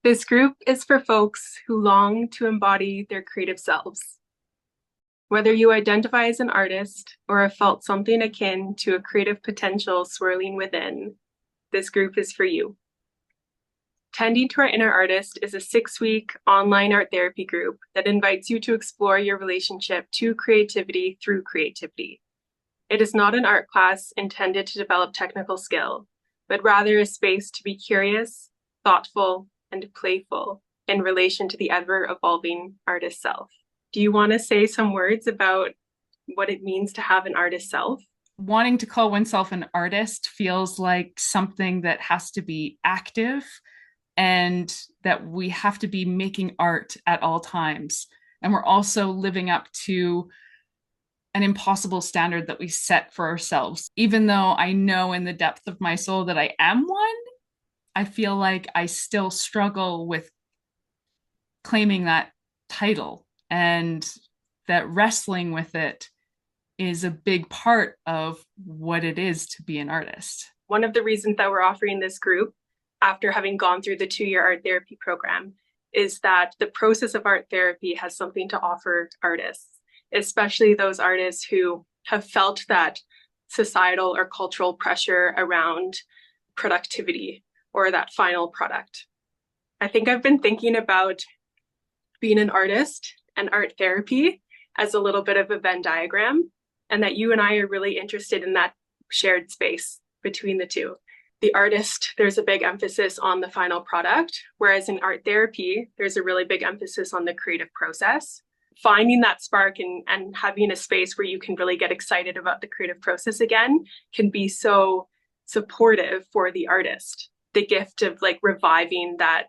This group is for folks who long to embody their creative selves. Whether you identify as an artist or have felt something akin to a creative potential swirling within, this group is for you. Tending to Our Inner Artist is a 6-week online art therapy group that invites you to explore your relationship to creativity through creativity. It is not an art class intended to develop technical skill, but rather a space to be curious, thoughtful, and playful in relation to the ever-evolving artist self. Do you want to say some words about what it means to have an artist self? Wanting to call oneself an artist feels like something that has to be active and that we have to be making art at all times. And we're also living up to an impossible standard that we set for ourselves. Even though I know in the depth of my soul that I am one, I feel like I still struggle with claiming that title, and that wrestling with it is a big part of what it is to be an artist. One of the reasons that we're offering this group after having gone through the 2-year art therapy program is that the process of art therapy has something to offer artists, especially those artists who have felt that societal or cultural pressure around productivity or that final product. I think I've been thinking about being an artist and art therapy as a little bit of a Venn diagram, and that you and I are really interested in that shared space between the two. The artist, there's a big emphasis on the final product, whereas in art therapy, there's a really big emphasis on the creative process. Finding that spark and having a space where you can really get excited about the creative process again can be so supportive for the artist. The gift of like reviving that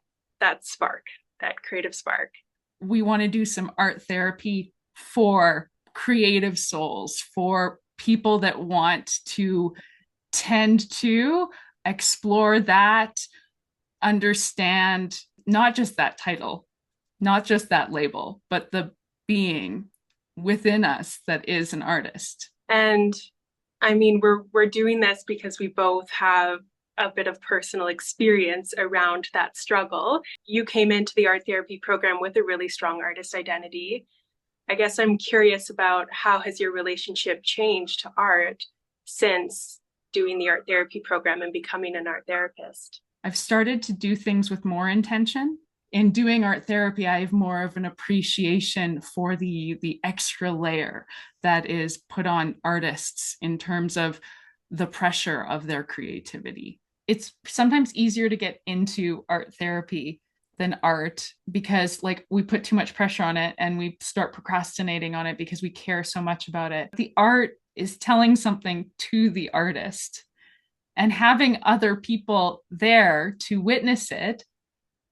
spark, that creative spark. We want to do some art therapy for creative souls, for people that want to tend to explore that, understand not just that title, not just that label, but the being within us that is an artist. And I mean, we're doing this because we both have a bit of personal experience around that struggle. You came into the art therapy program with a really strong artist identity. I guess I'm curious about how has your relationship changed to art since doing the art therapy program and becoming an art therapist? I've started to do things with more intention. In doing art therapy, I have more of an appreciation for the extra layer that is put on artists in terms of the pressure of their creativity. It's sometimes easier to get into art therapy than art because like we put too much pressure on it and we start procrastinating on it because we care so much about it. The art is telling something to the artist, and having other people there to witness it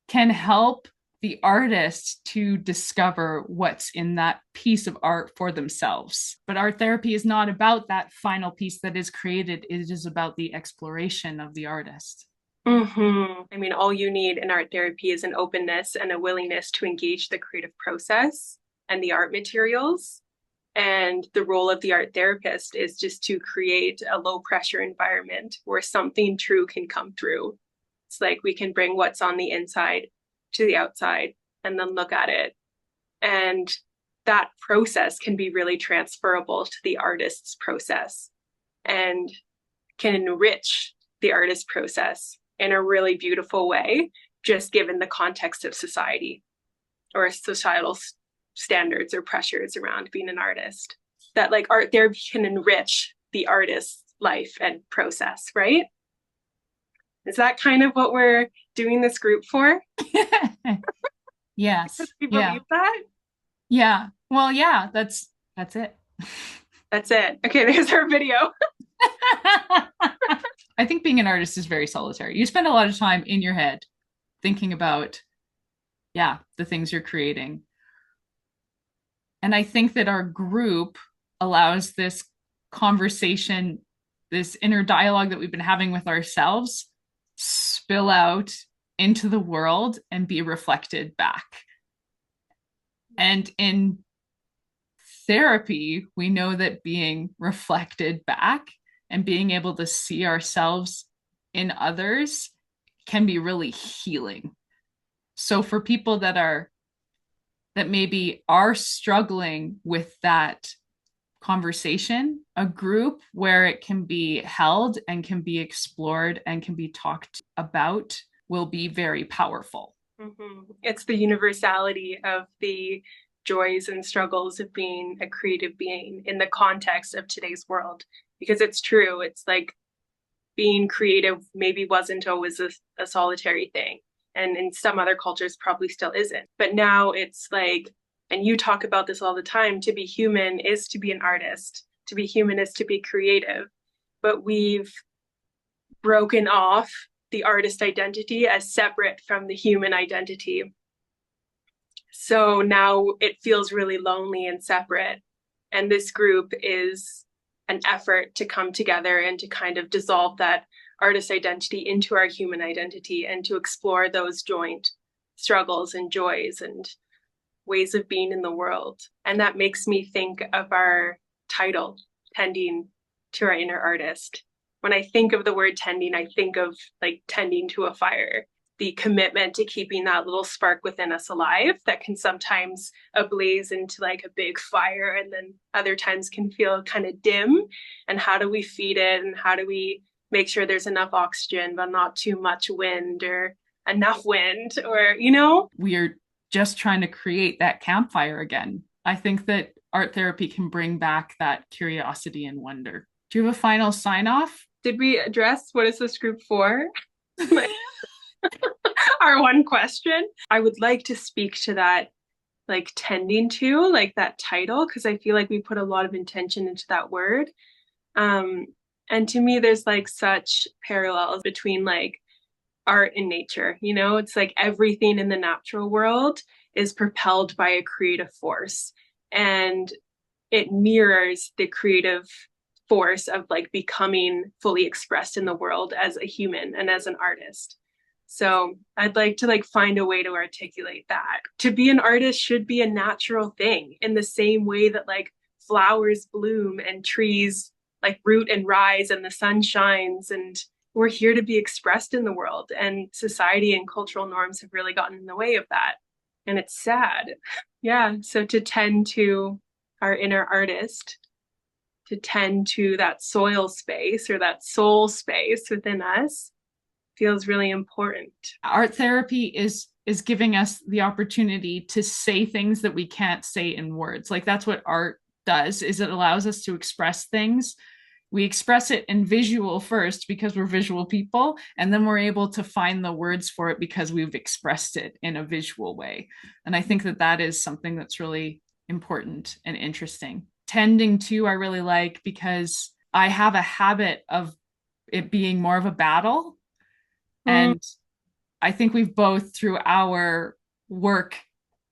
can help the artist to discover what's in that piece of art for themselves. But art therapy is not about that final piece that is created, it is about the exploration of the artist. I mean, all you need in art therapy is an openness and a willingness to engage the creative process and the art materials. And the role of the art therapist is just to create a low pressure environment where something true can come through. It's like we can bring what's on the inside to the outside and then look at it. And that process can be really transferable to the artist's process and can enrich the artist's process in a really beautiful way, just given the context of society or societal standards or pressures around being an artist. That like art therapy can enrich the artist's life and process, right? Is that kind of what we're doing this group for? Yes. Do you Yeah. believe that? Yeah. Well, yeah, that's it. That's it. Okay, there's our video. I think being an artist is very solitary. You spend a lot of time in your head thinking about, yeah, the things you're creating. And I think that our group allows this conversation, this inner dialogue that we've been having with ourselves, spill out into the world and be reflected back. And in therapy, we know that being reflected back and being able to see ourselves in others can be really healing. So for people that maybe are struggling with that conversation, a group where it can be held and can be explored and can be talked about will be very powerful. It's the universality of the joys and struggles of being a creative being in the context of today's world. Because it's true, it's like being creative maybe wasn't always a solitary thing. And in some other cultures, probably still isn't. But now it's like, and you talk about this all the time, to be human is to be an artist, to be human is to be creative. But we've broken off the artist identity as separate from the human identity. So now it feels really lonely and separate. And this group is an effort to come together and to kind of dissolve that artist identity into our human identity and to explore those joint struggles and joys and ways of being in the world. And that makes me think of our title, Tending to Our Inner Artist. When I think of the word tending, I think of like tending to a fire, the commitment to keeping that little spark within us alive that can sometimes ablaze into like a big fire and then other times can feel kind of dim. And how do we feed it? And how do we make sure there's enough oxygen, but not too much wind or enough wind or, you know? We're just trying to create that campfire again. I think that art therapy can bring back that curiosity and wonder. Do you have a final sign off? Did we address what is this group for? Our one question. I would like to speak to that, like tending to, like that title, because I feel like we put a lot of intention into that word. Um, and to me, there's like such parallels between like art and nature. You know, it's like everything in the natural world is propelled by a creative force, and it mirrors the creative force of like becoming fully expressed in the world as a human and as an artist. So I'd like to like find a way to articulate that. To be an artist should be a natural thing in the same way that like flowers bloom and trees like root and rise and the sun shines, and we're here to be expressed in the world, and society and cultural norms have really gotten in the way of that, and it's sad. Yeah, so to tend to our inner artist, to tend to that soil space or that soul space within us feels really important. Art therapy is giving us the opportunity to say things that we can't say in words. Like that's what art does, is it allows us to express things. We express it in visual first because we're visual people, and then we're able to find the words for it because we've expressed it in a visual way. And I think that that is something that's really important and interesting. Tending to, I really like, because I have a habit of it being more of a battle. Mm. And I think we've both, through our work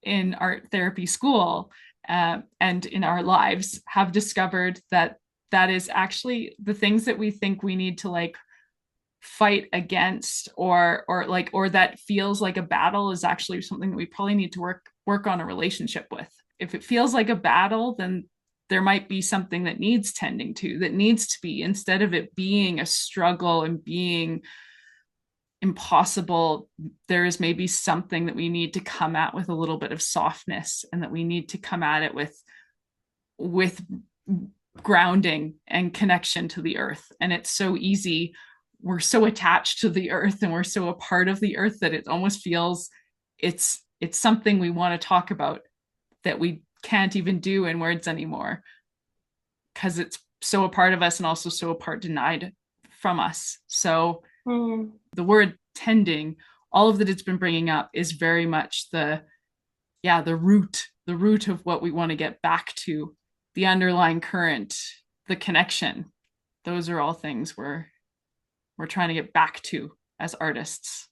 in art therapy school and in our lives, have discovered that that is actually the things that we think we need to like fight against or that feels like a battle is actually something that we probably need to work on a relationship with. If it feels like a battle, then there might be something that needs tending to, that needs to be, instead of it being a struggle and being impossible, there is maybe something that we need to come at with a little bit of softness, and that we need to come at it with grounding and connection to the earth. And it's so easy, we're so attached to the earth and we're so a part of the earth that it almost feels it's something we want to talk about that we can't even do in words anymore, because it's so a part of us and also so a part denied from us. So the word tending, all of that it's been bringing up is very much the root of what we want to get back to, the underlying current, the connection. Those are all things we're trying to get back to as artists.